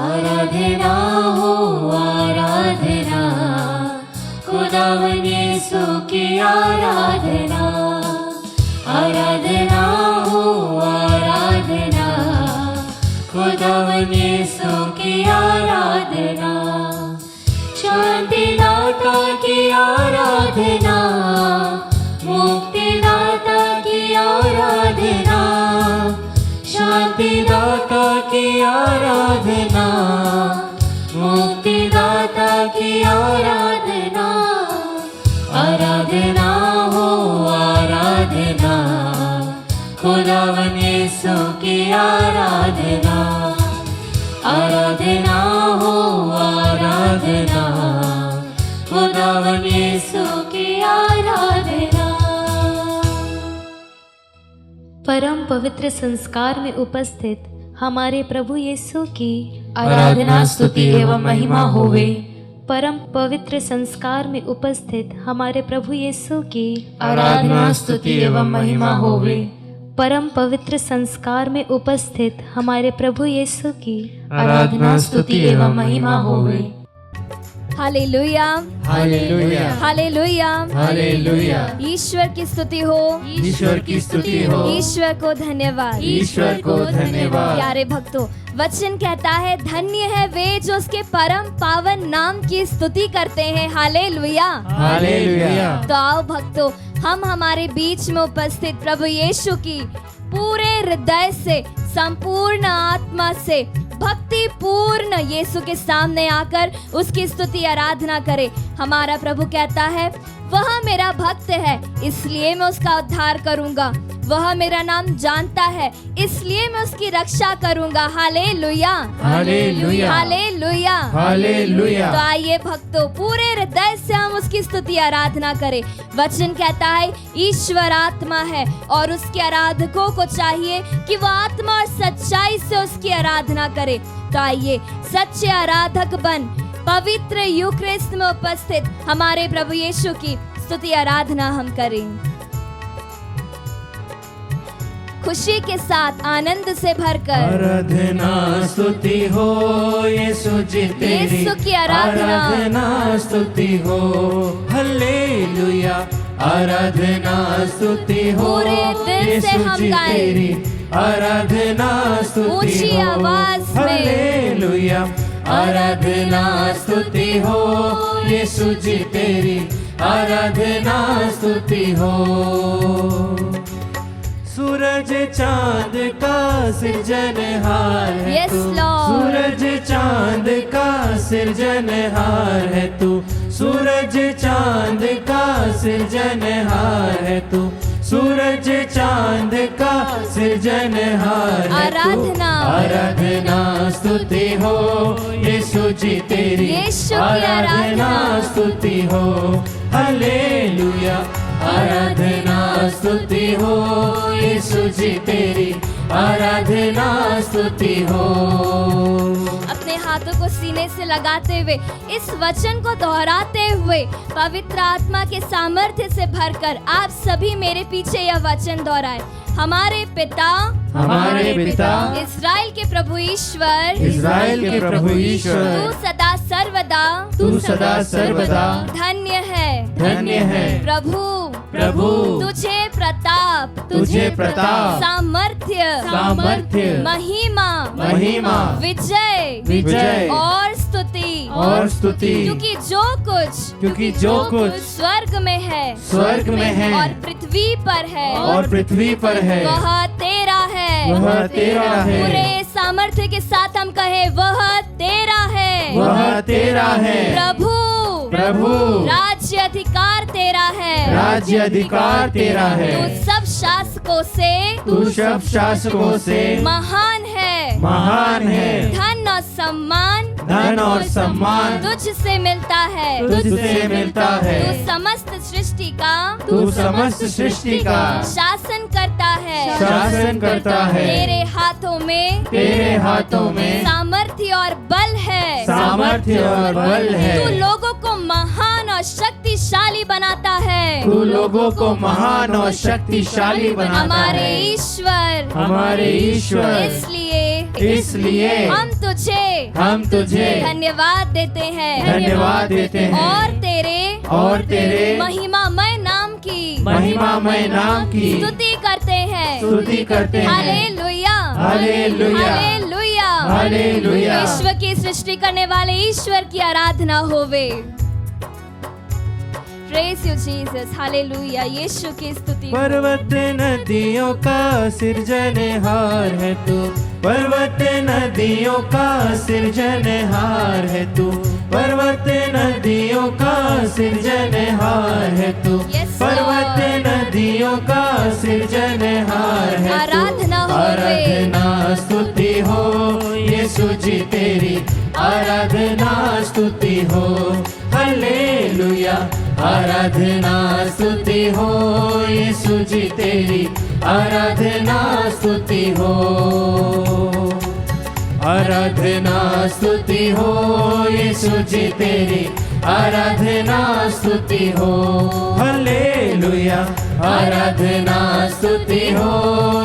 आराधना हो आराधना, खुदावन यीशु की आराधना। आराधना हो आराधना, खुदावन यीशु की आराधना। शांतिदाता की आराधना, मुक्तिदाता की आराधना। शांतिदाता की आराधना, मुक्तिदाता की आराधना। आराधना हो आराधना, खुदावन यीशु की आराधना। आराधना हो आराधना, खुदावन यीशु की आराधना। परम पवित्र संस्कार में उपस्थित हमारे प्रभु यीशु की आराधना स्तुति एवं महिमा होवे। परम पवित्र संस्कार में उपस्थित हमारे प्रभु यीशु की आराधना स्तुति एवं महिमा होवे। परम पवित्र संस्कार में उपस्थित हमारे प्रभु यीशु की आराधना स्तुति एवं महिमा होवे। हालेलुया, हालेलुया, हालेलुया, हालेलुया। ईश्वर की स्तुति हो, ईश्वर की स्तुति हो, ईश्वर को धन्यवाद, ईश्वर को धन्यवाद। प्यारे भक्तों, वचन कहता है धन्य है वे जो उसके परम पावन नाम की स्तुति करते हैं। Hallelujah, hallelujah. तो आओ भक्तों, हम हमारे बीच में उपस्थित प्रभु यीशु की पूरे हृदय से, संपूर्ण आत्मा से, भक्ति पूर्ण यीशु के सामने आकर उसकी स्तुति आराधना करें। हमारा प्रभु कहता है वह मेरा भक्त है इसलिए मैं उसका उद्धार करूंगा। वह मेरा नाम जानता है इसलिए मैं उसकी रक्षा करूंगा। हालेलुया, हालेलुया, हालेलुया, हालेलुया। तो आइए भक्तों, पूरे हृदय से हम उसकी स्तुति आराधना करें। वचन कहता है ईश्वर आत्मा है और उसके आराधकों को चाहिए कि वह आत्मा और सच्चाई से उसकी आराधना करे। तो आइए सच्चे आराधक बन पवित्र यूक्रिस्ट में उपस्थित हमारे प्रभु यीशु की स्तुति आराधना हम करें। खुशी के साथ, आनंद से भरकर आराधना स्तुति हो यीशु जी तेरी, यीशु की आराधना, आराधना स्तुति हो। हालेलुया, आराधना स्तुति हो पूरे दिल से यीशु हम जी गाएं। तेरी, आराधना स्तुति ऊंची हो। आवाज में। हालेलुया, आराधना स्तुति हो यीशु जी तेरी, आराधना स्तुति हो। सूरज चांद का सृजनहार है Yes, तू, Lord. सूरज चांद का सृजनहार है तू, सूरज चांद का सृजनहार है तू, सूरज चांद का सृजनहार है तू। आराधना, आराधना स्तुति हो यीशु जी तेरी, यीशु की आराधना आराधना। स्तुति हो। हालेलुया, आराधना स्तुति हो यीशु जी तेरी, आराधना स्तुति हो। अपने हाथों को सीने से लगाते हुए, इस वचन को दोहराते हुए, पवित्र आत्मा के सामर्थ्य से भरकर आप सभी मेरे पीछे यह वचन दोहराए। हमारे पिता, हमारे पिता, इस्राएल के प्रभु ईश्वर, इस्राएल के प्रभु ईश्वर, तू सदा सर्वदा, तू सदा सर्वदा धन्य है, धन्य है। प्रभु, प्रभु, तुझे प्रताप, तुझे प्रताप, सामर्थ्य, सामर्थ्य, महिमा, महिमा, विजय, विजय और स्तुति, और स्तुति। क्योंकि जो कुछ स्वर्ग में है, स्वर्ग में है और पृथ्वी पर है, और पृथ्वी पर है, वह तेरा है। वह तेरा है। पूरे सामर्थ्य के साथ हम कहे वह तेरा है, वह तेरा है। प्रभु, प्रभु, राज्य अधिकार तेरा है, राज्य अधिकार तेरा है। तू सब शासकों से, तू सब शासकों से महान है, महान है। धन और सम्मान, धन और सम्मान तुझसे मिलता है, तुझसे मिलता है। तू समस्त सृष्टि का, तू समस्त सृष्टि का शासन करता है, शासन करता है। तेरे हाथों में, तेरे हाथों में सामर्थ्य और बल है, सामर्थ्य और बल है। तू लोगों को महान और शक्तिशाली बनाता है, तू लोगों को महान और शक्तिशाली बनाता हमारे है। ईश्वर, हमारे ईश्वर, इसलिए हम तुझे धन्यवाद देते हैं धन्यवाद देते हैं और तेरे महिमामय नाम की स्तुति करते हैं हालेलुया हालेलुया हालेलुया। विश्व की सृष्टि करने वाले ईश्वर की आराधना होवे। Praise you Jesus, हालेलुया। यीशु की स्तुति। पर्वत नदियों का सृजनहार है तू, पर्वत नदियों का सृजनहार है तू, पर्वत नदियों का सृजनहार है तू, पर्वत नदियों का सृजनहार है तू। आराधना हो, आराधना स्तुति हो यीशु जी तेरी, आराधना स्तुति हो हालेलुया। आराधना स्तुति हो यीशु जी तेरी, आराधना स्तुति हो, आराधना स्तुति हो यीशु जी तेरी, आराधना स्तुति हो हालेलुया। आराधना स्तुति हो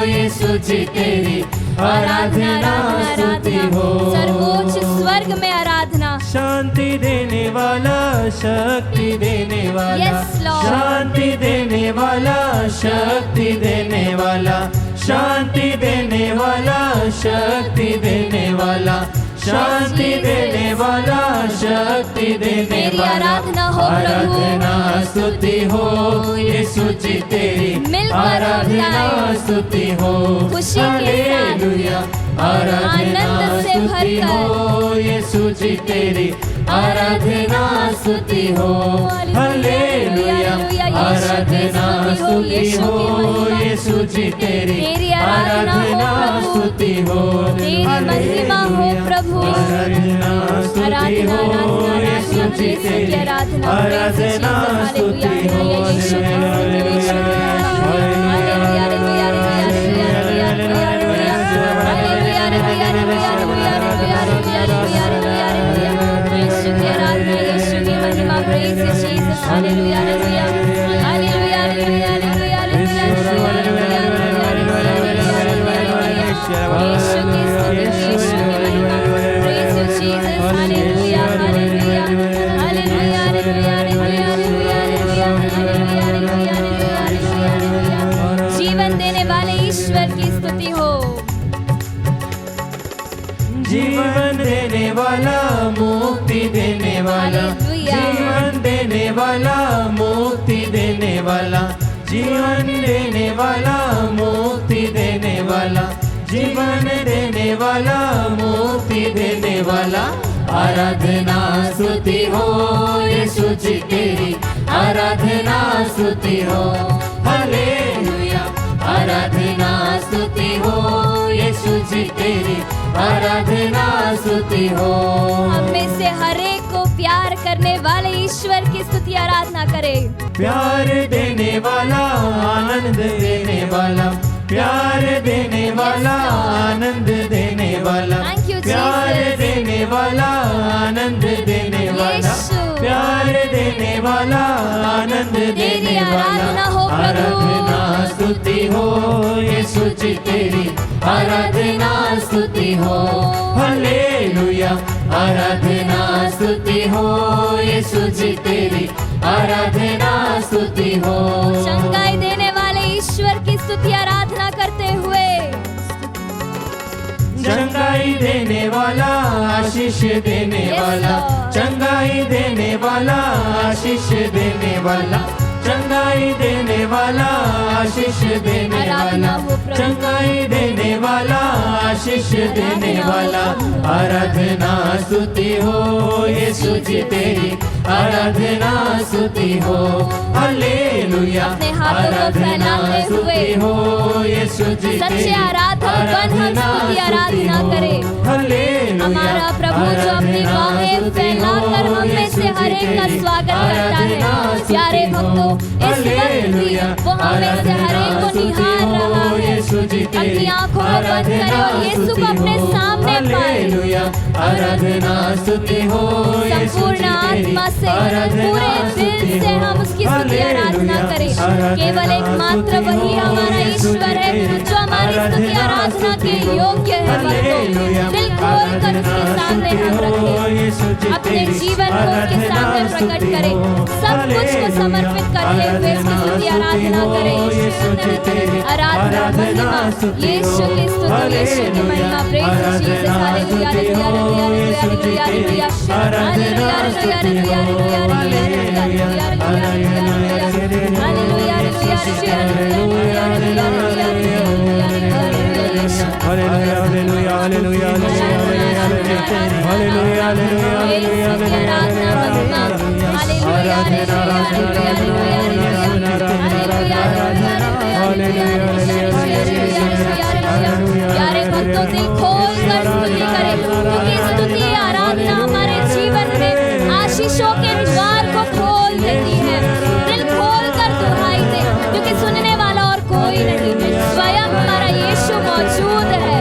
यीशु जी तेरी, आराधना स्तुति हो। सर्वोच्च स्वर्ग में आराधना। शांति देने वाला, शक्ति देने वाला, Yes, Lord. शांति देने वाला, शक्ति देने वाला, शांति देने वाला, शक्ति देने वाला, शांति देने वाला, शक्ति देने तेरी वाला। आराधना हो प्रभु। आराधना स्तुति हो यीशु जी तेरी, मिलकर आराधना गाएं। स्तुति हो खुशी के साथ, हालेलुया। आराधना आनंद से स्तुति हो यीशु जी तेरी, आराधना स्तुति हो हालेलुया। आराधना स्तुति हो यीशु जी तेरी, तेरी आराधना हो आराधना प्रभु। स्तुति हो तेरी महिमा हो प्रभु। आराधना स्तुति आराधना, हो आराधना, यीशु आराधना, जी यीशु की तेरी, आराधना। आराधना स्तुति हो यीशु की स्तुति, यीशु की जीवन देने वाले ईश्वर की स्तुति हो। जीवन देने वाला, मुक्ति देने वाला, हालेलुया। जीवन देने वाला, मुक्ति देने वाला, जीवन देने वाला, मुक्ति देने वाला, जीवन देने वाला, मुक्ति देने वाला। आराधना स्तुति हो यीशु जी तेरी, आराधना स्तुति हो हालेलुया। आराधना स्तुति हो यीशु जी तेरी, आराधना स्तुति हो। हम में से हर एक को प्यार करने वाले ईश्वर की स्तुति आराधना करे। प्यार देने वाला, आनंद देने वाला, प्यार देने वाला, आनंद देने वाला, Thank you, प्यार Jesus. देने वाला, आनंद देने वाला, यीशु। प्यार देने वाला, आनंद देने आराधना हो वाला। प्रभु। आराधना स्तुति हो यीशु जी तेरी, आराधना स्तुति हो हालेलुया। आराधना स्तुति हो यीशु जी तेरी, आराधना स्तुति हो। चंगाई देने वाले ईश्वर की स्तुति आराधना करते हुए, चंगाई देने वाला, आशीष देने Yes, वाला, Lord. चंगाई देने वाला, आशीष देने वाला, चंगाई देने वाला, आशीष देने आराधना वाला, हो प्रभु। चंगाई देने वाला, आशीष देने वाला। आराधना स्तुति हो यीशु जी तेरी, आराधना स्तुति हो हालेलुया। अपने हाथों को फैलाते हुए स्तुति हो यीशु जी सच्चे तेरी, आराधक बन हम स्तुति आराधना करें। हालेलुया। हमारा प्रभु जो अपनी बाहें फैलाकर हम में से हर एक का स्वागत करता है। प्यारे भक्तों, इस वक्त भी वो हम में से हर एक को निहार रहा है। अपनी आंखों को बंद करें और यीशु को अपने सामने पाएं। आराधना स्तुति हो संपूर्ण आत्मा से, पूरे दिल से हम उसकी स्तुति आराधना करें। केवल एकमात्र वही हमारा ईश्वर है जो हमारे हमारी स्तुति आराधना के योग्य है प्रभु। दिल खोल कर उसके सामने हम रखें, अपने जीवन को उसके सामने प्रकट करें, सब कुछ को समर्पित करते हुए उसकी स्तुति आराधना करें। आराधना महिमा यीशु की स्तुति, यीशु की महिमा। प्रेज जीसस, हालेलुया हालेलुया हालेलुया हालेलुया हालेलुया हालेलुया हालेलुया प्यारे भक्तों, दिल खोल कर स्तुति करें, क्योंकि स्तुति आराधना हमारे जीवन में आशीषों के द्वार को खोल देती है। दिल खोल कर दुहाई दे, क्योंकि सुनने वाला और कोई नहीं, स्वयं हमारा यीशु मौजूद है।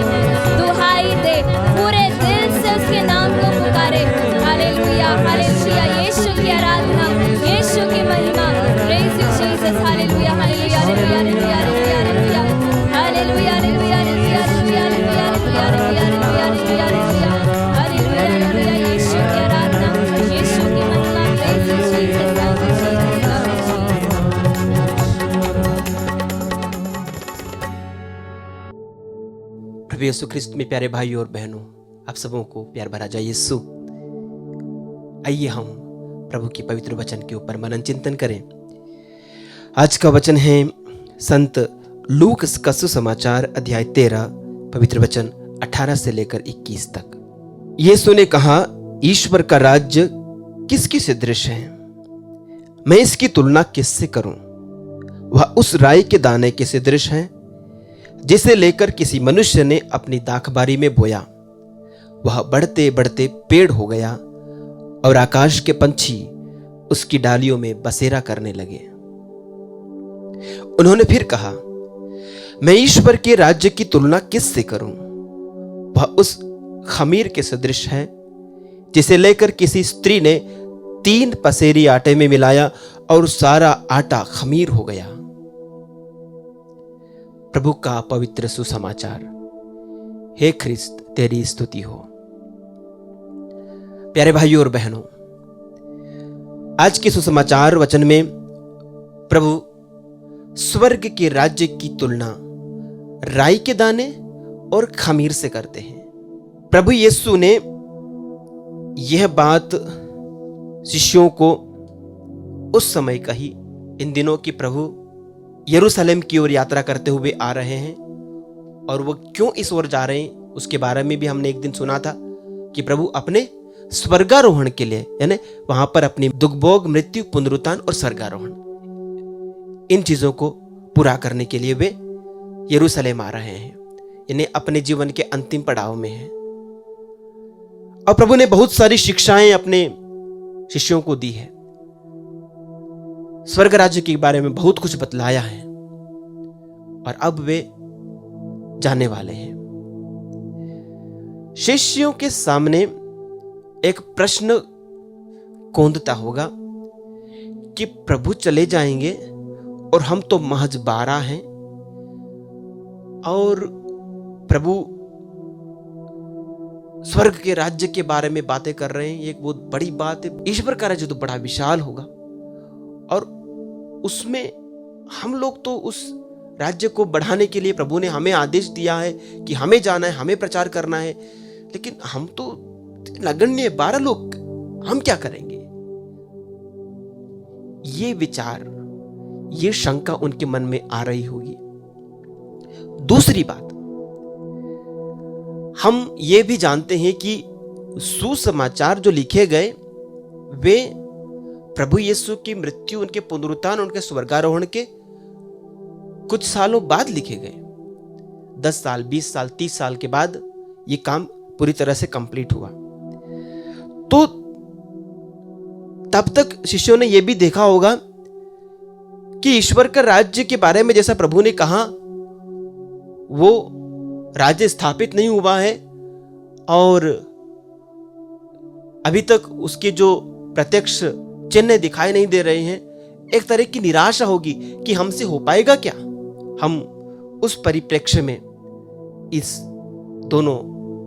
दुहाई दे, पूरे दिल से उसके नाम को पुकारे। हालेलुया हालेलुया, यीशु की आराधना, यीशु की महिमा। प्रेज जीसस, हालेलुया हालेलुया हालेलुया हालेलुया हालेलुया हालेलुया हालेलुया हालेलुया हालेलुया हालेलुया, यीशु की आराधना, यीशु की महिमा। Praise Jesus. प्रभु यीशु ख्रिस्त में प्यारे भाइयों और बहनों, आप सबों को प्यार भरा जय यीशु। आइए हम प्रभु की पवित्र वचन के ऊपर मनन चिंतन करें। आज का वचन है संत लूक का सुसमाचार अध्याय 13 पवित्र वचन 18 से लेकर 21 तक। यीशु ने कहा, ईश्वर का राज्य किसकी सदृश है? मैं इसकी तुलना किससे करूं? वह उस राई के दाने के सदृश है जिसे लेकर किसी मनुष्य ने अपनी दाखबारी में बोया। वह बढ़ते बढ़ते पेड़ हो गया और आकाश के पंछी उसकी डालियों में बसेरा करने लगे। उन्होंने फिर कहा, मैं ईश्वर के राज्य की तुलना किससे करूं? वह उस खमीर के सदृश है जिसे लेकर किसी स्त्री ने 3 पसेरी आटे में मिलाया और सारा आटा खमीर हो गया। प्रभु का पवित्र सुसमाचार। हे ख्रिस्त, तेरी स्तुति हो। प्यारे भाइयों और बहनों, आज के सुसमाचार वचन में प्रभु स्वर्ग के राज्य की तुलना राई के दाने और खमीर से करते हैं। प्रभु यीशु ने यह बात शिष्यों को उस समय कही। इन दिनों की प्रभु यरूशलेम की ओर यात्रा करते हुए आ रहे हैं, और वो क्यों इस ओर जा रहे हैं उसके बारे में भी हमने एक दिन सुना था कि प्रभु अपने स्वर्गारोहण के लिए, यानी वहां पर अपनी दुखभोग, मृत्यु, पुनरुत्थान और स्वर्गारोहण, इन चीजों को पूरा करने के लिए वे यरूशलेम आ रहे हैं, यानी अपने जीवन के अंतिम पड़ाव में हैं। और प्रभु ने बहुत सारी शिक्षाएं अपने शिष्यों को दी है। स्वर्ग राज्य के बारे में बहुत कुछ बतलाया है, और अब वे जाने वाले हैं। शिष्यों के सामने एक प्रश्न कौंधता होगा कि प्रभु चले जाएंगे और हम तो महज 12 हैं, और प्रभु स्वर्ग के राज्य के बारे में बातें कर रहे हैं। एक बहुत बड़ी बात है। ईश्वर का राज्य तो बड़ा विशाल होगा, और उसमें हम लोग तो उस राज्य को बढ़ाने के लिए प्रभु ने हमें आदेश दिया है कि हमें जाना है, हमें प्रचार करना है, लेकिन हम तो नगण्य 12 लोग, हम क्या करेंगे? ये विचार, ये शंका उनके मन में आ रही होगी। दूसरी बात, हम ये भी जानते हैं कि सुसमाचार जो लिखे गए वे प्रभु यीशु की मृत्यु, उनके पुनरुत्थान, उनके स्वर्गारोहण के कुछ सालों बाद लिखे गए। 10 साल, 20 साल, 30 साल के बाद ये काम पूरी तरह से कंप्लीट हुआ। तो तब तक शिष्यों ने यह भी देखा होगा कि ईश्वर का राज्य के बारे में जैसा प्रभु ने कहा, वो राज्य स्थापित नहीं हुआ है, और अभी तक उसके जो प्रत्यक्ष चिन्ह दिखाई नहीं दे रहे हैं। एक तरह की निराशा होगी कि हमसे हो पाएगा क्या। हम उस परिप्रेक्ष्य में इस दोनों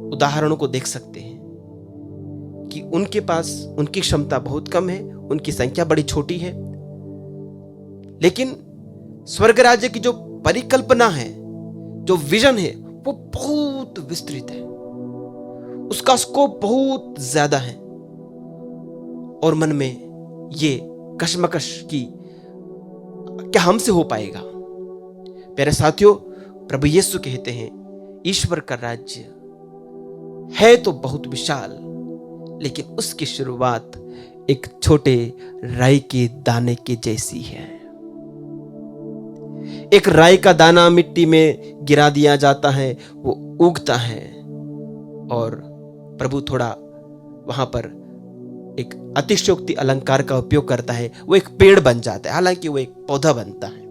उदाहरणों को देख सकते हैं कि उनके पास उनकी क्षमता बहुत कम है, उनकी संख्या बड़ी छोटी है, लेकिन स्वर्ग राज्य की जो परिकल्पना है, जो विजन है, वो बहुत विस्तृत है, उसका स्कोप बहुत ज्यादा है। और मन में ये कशमकश की क्या हमसे हो पाएगा। प्यारे साथियों, प्रभु यीशु कहते हैं ईश्वर का राज्य है तो बहुत विशाल, लेकिन उसकी शुरुआत एक छोटे राई के दाने के जैसी है। एक राई का दाना मिट्टी में गिरा दिया जाता है, वो उगता है और प्रभु थोड़ा वहां पर एक अतिशयोक्ति अलंकार का उपयोग करता है, वो एक पेड़ बन जाता है, हालांकि वो एक पौधा बनता है।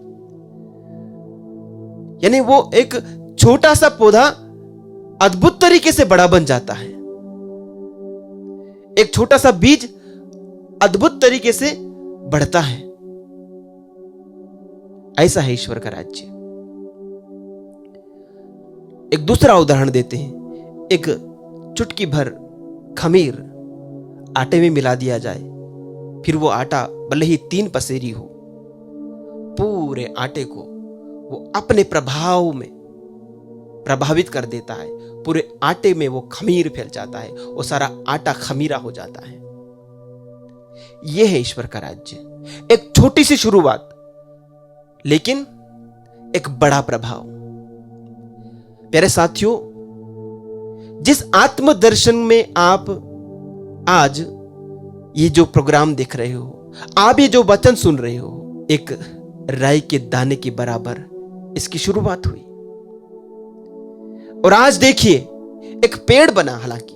यानी वो एक छोटा सा पौधा अद्भुत तरीके से बड़ा बन जाता है। एक छोटा सा बीज अद्भुत तरीके से बढ़ता है। ऐसा है ईश्वर का राज्य। एक दूसरा उदाहरण देते हैं। एक चुटकी भर खमीर आटे में मिला दिया जाए, फिर वो आटा भले ही 3 पसेरी हो, पूरे आटे को वो अपने प्रभाव में प्रभावित कर देता है। पूरे आटे में वो खमीर फैल जाता है, वो सारा आटा खमीरा हो जाता है। यह है ईश्वर का राज्य। एक छोटी सी शुरुआत, लेकिन एक बड़ा प्रभाव। प्यारे साथियों, जिस आत्मदर्शन में आप आज ये जो प्रोग्राम देख रहे हो, आप ये जो वचन सुन रहे हो, एक राई के दाने के बराबर इसकी शुरुआत हुई। और आज देखिए एक पेड़ बना, हालांकि,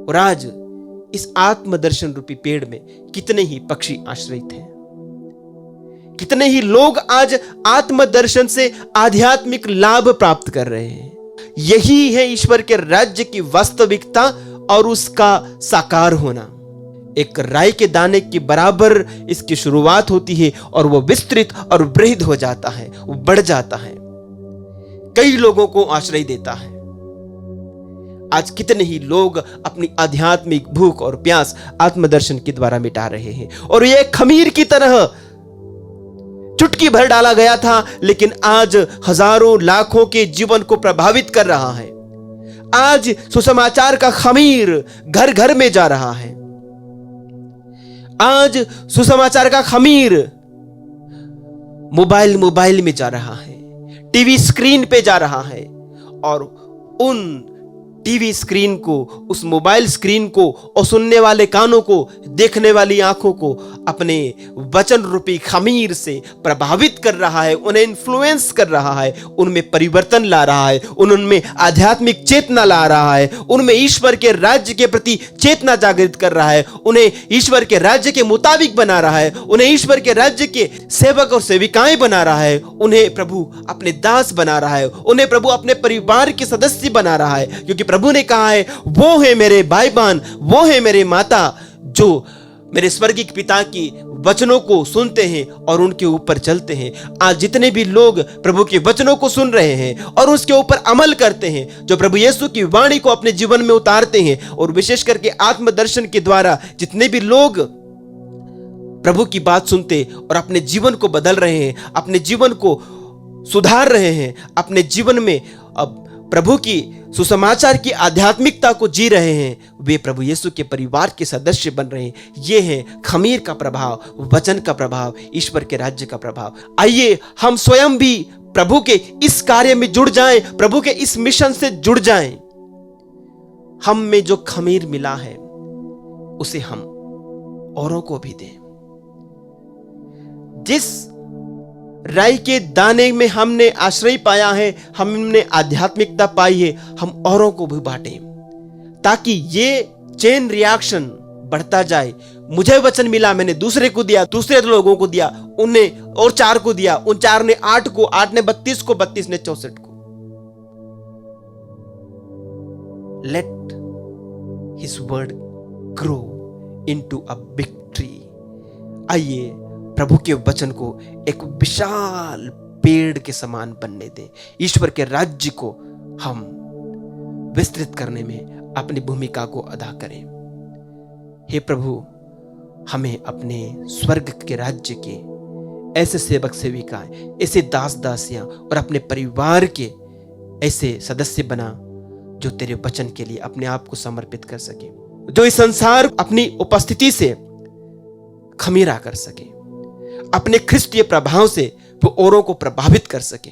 और आज इस आत्मदर्शन रूपी पेड़ में कितने ही पक्षी आश्रित हैं, कितने ही लोग आज आत्मदर्शन से आध्यात्मिक लाभ प्राप्त कर रहे हैं। यही है ईश्वर के राज्य की वास्तविकता और उसका साकार होना। एक राई के दाने के बराबर इसकी शुरुआत होती है और वो विस्तृत और वृहद हो जाता है, वो बढ़ जाता है, कई लोगों को आश्रय देता है। आज कितने ही लोग अपनी आध्यात्मिक भूख और प्यास आत्मदर्शन के द्वारा मिटा रहे हैं। और ये खमीर की तरह चुटकी भर डाला गया था, लेकिन आज हजारों लाखों के जीवन को प्रभावित कर रहा है। आज सुसमाचार का खमीर घर घर में जा रहा है। आज सुसमाचार का खमीर मोबाइल में जा रहा है, टीवी स्क्रीन पे जा रहा है, और उन टीवी स्क्रीन को, उस मोबाइल स्क्रीन को, और सुनने वाले कानों को, देखने वाली आंखों को अपने वचन रूपी खमीर से प्रभावित कर रहा है, उन्हें इन्फ्लुएंस कर रहा है, उनमें परिवर्तन ला रहा है, उनमें आध्यात्मिक चेतना ला रहा है, उनमें ईश्वर के राज्य के प्रति चेतना जागृत कर रहा है, उन्हें ईश्वर के राज्य के मुताबिक बना रहा है, उन्हें ईश्वर के राज्य के सेवक और सेविकाएं बना रहा है, उन्हें प्रभु अपने दास बना रहा है, उन्हें प्रभु अपने परिवार के सदस्य बना रहा है। क्योंकि प्रभु ने कहा है, वो है मेरे भाई बहन, वो है मेरे माता, जो मेरे स्वर्गीय पिता की वचनों को सुनते हैं और उनके ऊपर चलते हैं। आज जितने भी लोग प्रभु के वचनों को सुन रहे हैं और उसके ऊपर अमल करते हैं, जो प्रभु यीशु की वाणी को अपने जीवन में उतारते हैं, और विशेष करके आत्मदर्शन के द्वारा जितने भी लोग प्रभु की बात सुनते और अपने जीवन को बदल रहे हैं, अपने जीवन को सुधार रहे हैं, अपने जीवन में अब प्रभु की सुसमाचार की आध्यात्मिकता को जी रहे हैं, वे प्रभु यीशु के परिवार के सदस्य बन रहे हैं। ये है खमीर का प्रभाव, वचन का प्रभाव, ईश्वर के राज्य का प्रभाव। आइए हम स्वयं भी प्रभु के इस कार्य में जुड़ जाएं, प्रभु के इस मिशन से जुड़ जाएं। हम में जो खमीर मिला है उसे हम औरों को भी दें। जिस राई के दाने में हमने आश्रय पाया है, हमने आध्यात्मिकता पाई है, हम औरों को भी बांटें, ताकि ये चेन रिएक्शन बढ़ता जाए। मुझे वचन मिला, मैंने दूसरे को दिया, दूसरे लोगों को दिया, उन्हें और 4 को दिया, उन 4 ने 8 को, 8 ने 32 को, 32 ने 64 को। Late his word grow into a big tree. आइए प्रभु के वचन को एक विशाल पेड़ के समान बनने दें। ईश्वर के राज्य को हम विस्तृत करने में अपनी भूमिका को अदा करें। हे प्रभु, हमें अपने स्वर्ग के राज्य के ऐसे सेवक सेविकाएं, ऐसे दास दासियां और अपने परिवार के ऐसे सदस्य बना जो तेरे वचन के लिए अपने आप को समर्पित कर सके, जो इस संसार अपनी उपस्थिति से खमीरा कर सके, अपने ख्रिस्तीय प्रभाव से वो औरों को प्रभावित कर सके।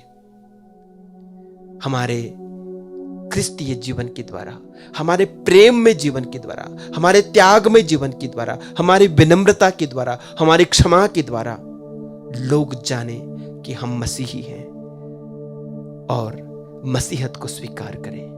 हमारे ख्रिस्तीय जीवन के द्वारा, हमारे प्रेम में जीवन के द्वारा, हमारे त्याग में जीवन के द्वारा, हमारी विनम्रता के द्वारा, हमारी क्षमा के द्वारा लोग जाने कि हम मसीही हैं और मसीहत को स्वीकार करें।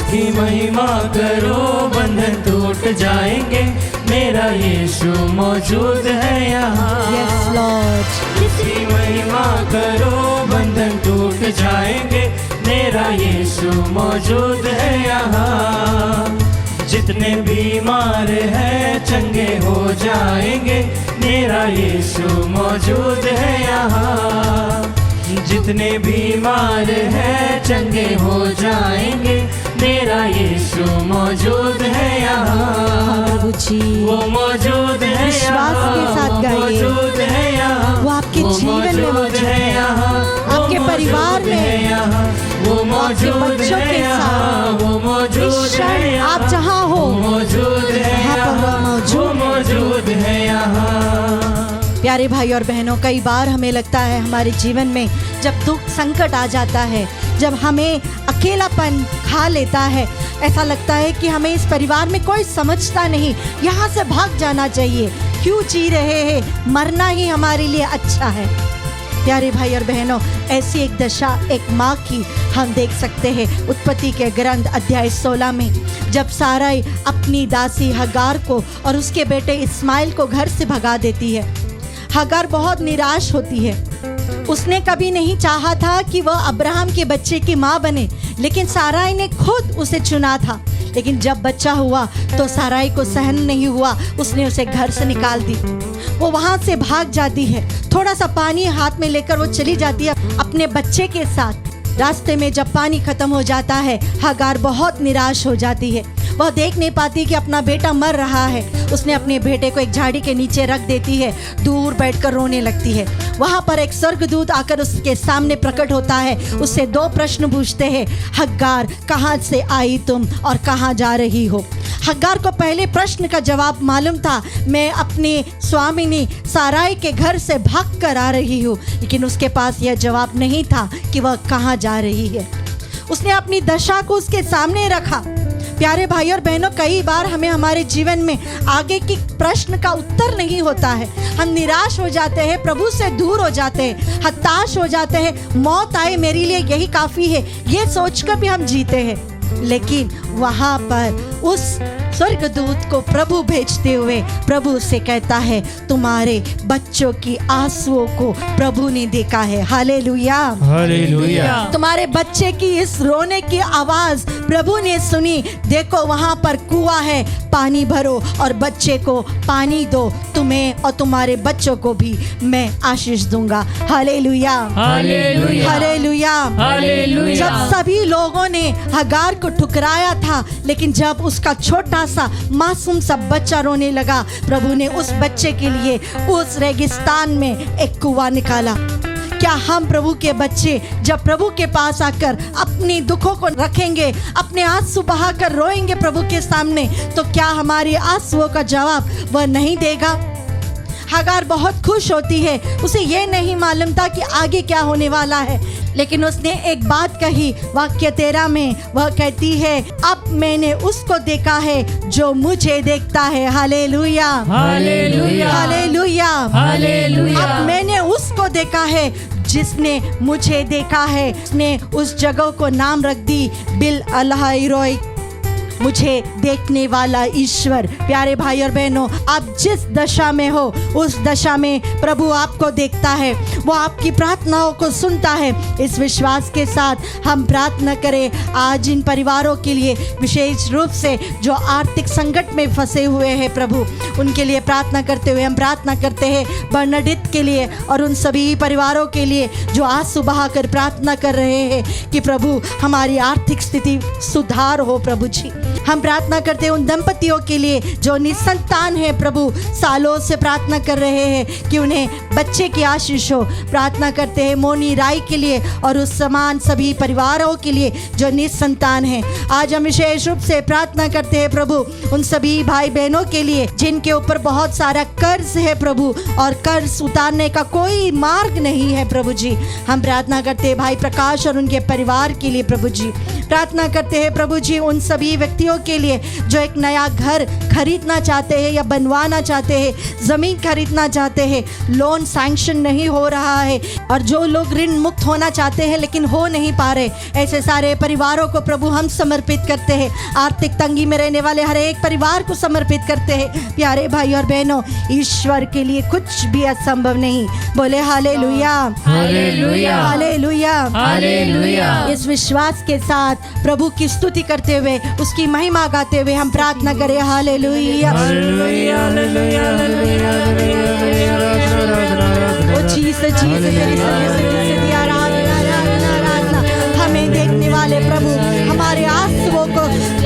की महिमा करो, बंधन टूट जाएंगे, मेरा यीशु मौजूद है यहाँ। Yes, Lord. इसकी महिमा करो, बंधन टूट जाएंगे, मेरा यीशु मौजूद है यहाँ। जितने बीमार हैं चंगे हो जाएंगे, मेरा यीशु मौजूद है यहाँ। जितने बीमार हैं चंगे हो जाएंगे, मेरा यीशु मौजूद है यहाँ। प्रभु जी, वो मौजूद है विश्वास के यहाँ, साथ वो गाइए। मौजूद है यहाँ, वो आपके जीवन में मौजूद है, यहाँ, आपके परिवार में, वो मौजूद बच्चों है के यहाँ, साथ। वो मौजूद इस क्षण है यहाँ, आप जहाँ हो, वो मौजूद है वहाँ पर वो यहाँ, मौजूद वो मौजूद है यहाँ। प्यारे भाई और बहनों, कई बार हमें लगता है हमारे जीवन में जब दुख संकट आ जाता है, जब हमें अकेलापन खा लेता है, ऐसा लगता है कि हमें इस परिवार में कोई समझता नहीं, यहाँ से भाग जाना चाहिए, क्यों जी रहे हैं, मरना ही हमारे लिए अच्छा है। प्यारे भाई और बहनों, ऐसी एक दशा एक माँ की हम देख सकते हैं उत्पत्ति के ग्रंथ अध्याय 16 में, जब साराई अपनी दासी हगार को और उसके बेटे इस्माइल को घर से भगा देती है। हगार बहुत निराश होती है। उसने कभी नहीं चाहा था कि वह अब्राहम के बच्चे की माँ बने, लेकिन साराई ने खुद उसे चुना था। लेकिन जब बच्चा हुआ तो साराई को सहन नहीं हुआ, उसने उसे घर से निकाल दी। वो वहाँ से भाग जाती है, थोड़ा सा पानी हाथ में लेकर वो चली जाती है अपने बच्चे के साथ। रास्ते में जब पानी खत्म हो जाता है, हगार बहुत निराश हो जाती है। वह देख नहीं पाती कि अपना बेटा मर रहा है। उसने अपने बेटे को एक झाड़ी के नीचे रख देती है, दूर बैठकर रोने लगती है। वहाँ पर एक स्वर्गदूत आकर उसके सामने प्रकट होता है, उससे 2 प्रश्न पूछते हैं, हगार कहाँ से आई तुम और कहाँ जा रही हो। हगार को पहले प्रश्न का जवाब मालूम था, मैं अपनी स्वामिनी साराई के घर से भाग कर आ रही हूँ, लेकिन उसके पास यह जवाब नहीं था कि वह कहाँ जा रही है। उसने अपनी दशा को उसके सामने रखा। प्यारे भाई और बहनों, कई बार हमें हमारे जीवन में आगे की प्रश्न का उत्तर नहीं होता है। हम निराश हो जाते हैं, प्रभु से दूर हो जाते हैं, हताश हो जाते हैं, मौत आए मेरे लिए यही काफ़ी है, ये सोचकर भी हम जीते हैं। लेकिन वहाँ पर उस स्वर्गदूत को प्रभु भेजते हुए प्रभु से कहता है, तुम्हारे बच्चों की आंसुओं को प्रभु ने देखा है। Hallelujah, hallelujah. तुम्हारे बच्चे की इस रोने की आवाज प्रभु ने सुनी। देखो वहाँ पर कुआं है, पानी भरो और बच्चे को पानी दो, तुम्हें और तुम्हारे बच्चों को भी मैं आशीष दूंगा। हालेलुया, हालेलुया, हालेलुया, हालेलुया। जब सभी लोगों ने हगार को ठुकराया था, लेकिन जब उसका छोटा सा मासूम सा बच्चा रोने लगा, प्रभु ने उस बच्चे के लिए उस रेगिस्तान में एक कुआं निकाला। क्या हम प्रभु के बच्चे जब प्रभु के पास आकर अपनी दुखों को रखेंगे, अपने आंसू बहाकर रोएंगे प्रभु के सामने, तो क्या हमारी आंसुओं का जवाब वह नहीं देगा? हगार बहुत खुश होती है, उसे ये नहीं मालूम था कि आगे क्या होने वाला है, लेकिन उसने एक बात कही। वाक्य 13 में वह कहती है, अब मैंने उसको देखा है जो मुझे देखता है। हालेलुया, हालेलुया, हालेलुया, हालेलुया। अब मैंने उसको देखा है जिसने मुझे देखा है। उसने उस जगह को नाम रख दी बिल अल्हाई रोई। मुझे देखने वाला ईश्वर। प्यारे भाई और बहनों, आप जिस दशा में हो उस दशा में प्रभु आपको देखता है, वो आपकी प्रार्थनाओं को सुनता है। इस विश्वास के साथ हम प्रार्थना करें आज इन परिवारों के लिए, विशेष रूप से जो आर्थिक संकट में फंसे हुए हैं प्रभु, उनके लिए प्रार्थना करते हुए हम प्रार्थना करते हैं बर्नाडित के लिए और उन सभी परिवारों के लिए जो आंसू बहाकर प्रार्थना कर रहे हैं कि प्रभु हमारी आर्थिक स्थिति सुधार हो। प्रभु जी, हम प्रार्थना करते हैं उन दंपतियों के लिए जो निसंतान है प्रभु, सालों से प्रार्थना कर रहे हैं कि उन्हें बच्चे की आशीष हो। प्रार्थना करते हैं मोनी राय के लिए और उस समान सभी परिवारों के लिए जो निसंतान हैं। आज हम विशेष रूप से प्रार्थना करते हैं प्रभु उन सभी भाई बहनों के लिए जिनके ऊपर बहुत सारा कर्ज है प्रभु, और कर्ज उतारने का कोई मार्ग नहीं है प्रभु जी। हम प्रार्थना करते हैं भाई प्रकाश और उनके परिवार के लिए प्रभु जी। प्रार्थना करते हैं प्रभु जी उन सभी व्यक्तियों के लिए जो एक नया घर खरीदना चाहते हैं या बनवाना चाहते हैं, ज़मीन खरीदना चाहते हैं, लोन सैंक्शन नहीं हो रहा है, और जो लोग ऋण मुक्त होना चाहते हैं लेकिन हो नहीं पा रहे, ऐसे सारे परिवारों को प्रभु हम समर्पित करते हैं। आर्थिक तंगी में रहने वाले हर एक परिवार को समर्पित करते हैं। प्यारे भाई और बहनों, ईश्वर के लिए कुछ भी असंभव नहीं। बोले हालेलुया, हालेलुया, हालेलुया, हालेलुया। इस विश्वास के साथ प्रभु की स्तुति करते हुए, उसकी महिमा गाते हुए हम प्रार्थना करें हालेलुया, हालेलुया, हालेलुया, हालेलुया, ओ चीज तेरी सदी आराधना, आराधना, आराधना। हमें देखने वाले प्रभु, हमारे आंसुओं को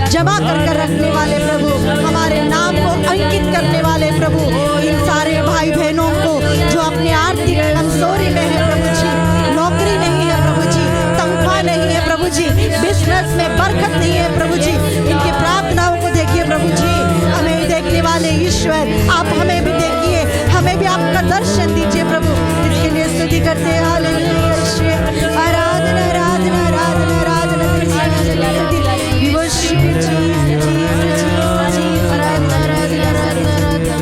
जमा कर रखने वाले प्रभु, हमारे नाम को अंकित करने वाले प्रभु, इन सारे भाई बहनों को जो अपने आर्थिक कमजोरी में है प्रभु जी, नौकरी नहीं है प्रभु जी, तनख्वाह नहीं है प्रभु जी, बिजनेस में बरकत नहीं है प्रभु जी, इनकी प्रार्थनाओं को देखिए प्रभु जी। हमें देखने वाले ईश्वर, आप हमें भी देखिए, हमें भी आपका दर्शन दीजिए प्रभु। इसके लिए स्तुति करते हैं hallelujah, Aradhana, Aradhana, Aradhana, Aradhana, We worship you, Jesus, Jesus, Jesus, आराधना, आराधना, आराधना, आराधना।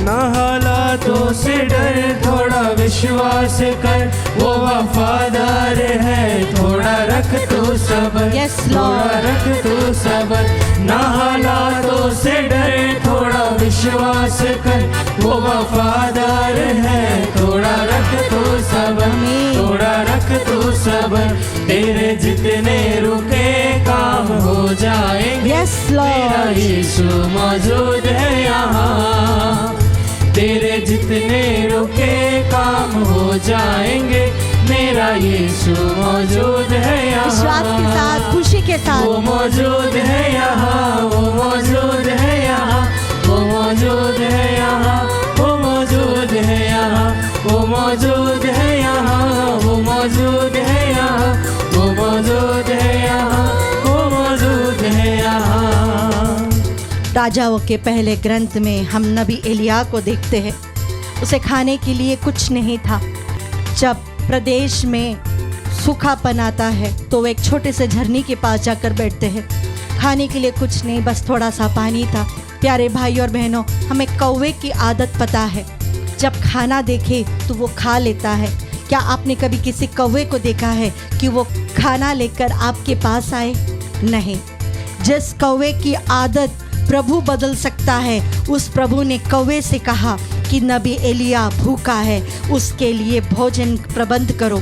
ना हालातों से डर, थोड़ा विश्वास कर, वो वफादार है, थोड़ा रख तू सब्र, Yes, थोड़ा Lord. रख तू सब्र। ना हालातों से डर, थोड़ा विश्वास कर, वो वफादार है, थोड़ा रख तू सब्र, थोड़ा रख तू सब्र। तेरे जितने रुके काम हो जाएंगे, Yes, तेरा Lord. यीशु मौजूद है यहाँ। तेरे जितने रुके काम हो जाएंगे, मेरा यीशु मौजूद है यहाँ। विश्वास के साथ, खुशी के साथ, वो मौजूद है यहाँ, वो मौजूद है यहाँ, वो मौजूद है यहाँ, वो मौजूद है यहाँ, वो मौजूद है यहाँ, वो मौजूद है यहाँ, वो मौजूद है यहाँ, वो मौजूद है यहाँ। राजाओं के पहले ग्रंथ में हम नबी एलिया को देखते हैं। उसे खाने के लिए कुछ नहीं था। जब प्रदेश में सूखापन आता है तो वो एक छोटे से झरने के पास जाकर बैठते हैं। खाने के लिए कुछ नहीं, बस थोड़ा सा पानी था। प्यारे भाई और बहनों, हमें कौवे की आदत पता है, जब खाना देखे तो वो खा लेता है। क्या आपने कभी किसी कौवे को देखा है कि वो खाना लेकर आपके पास आए? नहीं। जिस कौवे की आदत प्रभु बदल सकता है, उस प्रभु ने कौवे से कहा कि नबी एलिया भूखा है, उसके लिए भोजन प्रबंध करो।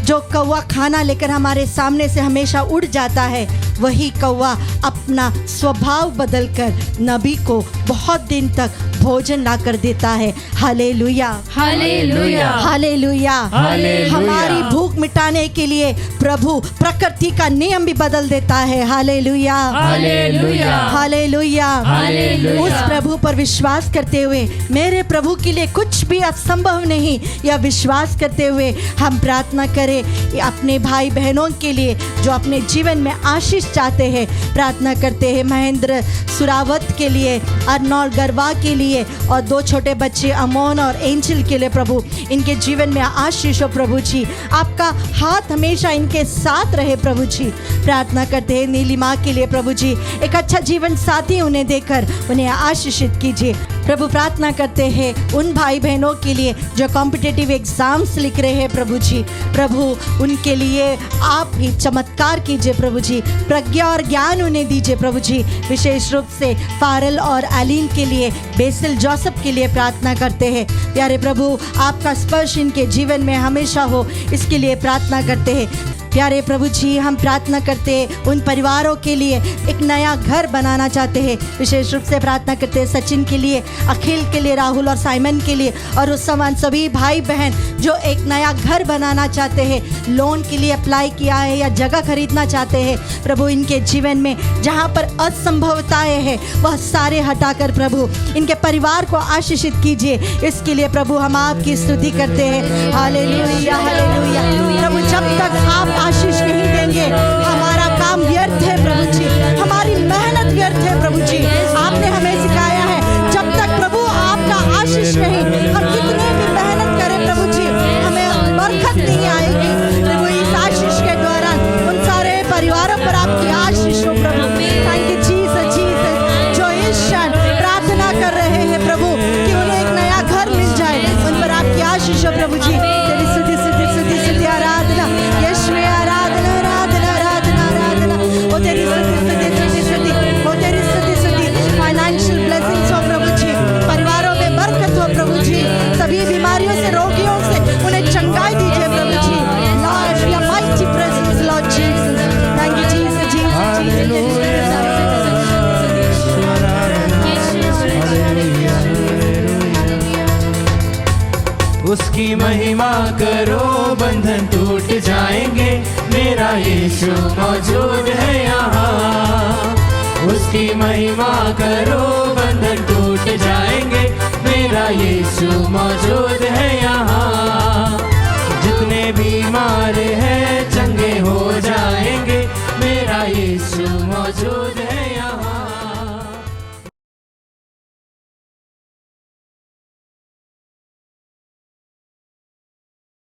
जो कौवा खाना लेकर हमारे सामने से हमेशा उड़ जाता है, वही कौवा अपना स्वभाव बदलकर नबी को बहुत दिन तक भोजन ला कर देता है। हालेलुया, हालेलुया, हालेलुया। हालेलुया। हमारी भूख मिटाने के लिए प्रभु प्रकृति का नियम भी बदल देता है। हालेलुया, हालेलुया, हालेलुया। हालेलुया। उस प्रभु पर विश्वास करते हुए, मेरे प्रभु के लिए कुछ भी असंभव नहीं, यह विश्वास करते हुए हम प्रार्थना करें अपने भाई बहनों के लिए जो अपने जीवन में आशीष चाहते हैं। प्रार्थना करते हैं महेंद्र सुरावत के लिए, अर्नौल गरवा के लिए, और 2 छोटे बच्चे अमोन और एंजल के लिए। प्रभु इनके जीवन में आशीष हो प्रभु जी, आपका हाथ हमेशा इनके साथ रहे प्रभु जी। प्रार्थना करते हैं नीलिमा के लिए प्रभु जी, एक अच्छा जीवन साथी उन्हें देकर उन्हें आशीषित कीजिए। प्रभु प्रार्थना करते हैं उन भाई बहनों के लिए जो कॉम्पिटिटिव एग्जाम्स लिख रहे हैं प्रभु जी। प्रभु उनके लिए आप ही चमत्कार कीजिए प्रभु जी, प्रज्ञा और ज्ञान उन्हें दीजिए प्रभु जी। विशेष रूप से फारल और एलिन के लिए, बेसिल जोसेफ के लिए प्रार्थना करते हैं। प्यारे प्रभु आपका स्पर्श इनके जीवन में हमेशा हो, इसके लिए प्रार्थना करते हैं। प्यारे प्रभु जी हम प्रार्थना करते हैं उन परिवारों के लिए एक नया घर बनाना चाहते हैं। विशेष रूप से प्रार्थना करते हैं सचिन के लिए, अखिल के लिए, राहुल और साइमन के लिए और उस समान सभी भाई बहन जो एक नया घर बनाना चाहते हैं, लोन के लिए अप्लाई किया है या जगह खरीदना चाहते हैं। प्रभु इनके जीवन में जहाँ पर असंभवताएं हैं वह सारे हटाकर प्रभु इनके परिवार को आशीषित कीजिए। इसके लिए प्रभु हम आपकी स्तुति करते हैं। Hallelujah hallelujah. प्रभु जब तक आप आशीष नहीं देंगे हमारा काम व्यर्थ है प्रभु जी, हमारी मेहनत व्यर्थ है प्रभु जी। आपने हमें सिखाया है जब तक प्रभु आपका आशीष नहीं, हम कितने भी मेहनत करें प्रभु जी हमें बरकत नहीं आएगी। प्रभु इस आशीष के दौरान उन सारे परिवारों पर आपकी आशीष हो प्रभु। Thank you Jesus Jesus. जो इस क्षण प्रार्थना कर रहे हैं प्रभु कि उन्हें एक नया घर मिल जाए, उन पर आपकी आशीष हो प्रभु जी। तेरी स्तुति स्तुति स्तुति स्तुति आराधना यीशु आराधना आराधना आराधना आराधना। ओ तेरी स्तुति स्तुति स्तुति स्तुति, ओ तेरी स्तुति स्तुति। फाइनेंशियल ब्लेसिंग्स हो प्रभु जी, परिवारों में बरकत हो प्रभु जी, सभी बीमारियों से, रोगियों से उन्हें चंगाई दीजिए प्रभु जी। Lord your mighty presence Lord Jesus. Thank you Jesus Jesus उसकी महिमा करो बंधन टूट जाएंगे, मेरा यीशु मौजूद है यहाँ। उसकी महिमा करो बंधन टूट जाएंगे, मेरा यीशु मौजूद है यहाँ। जितने बीमार हैं चंगे हो जाएंगे, मेरा यीशु मौजूद है।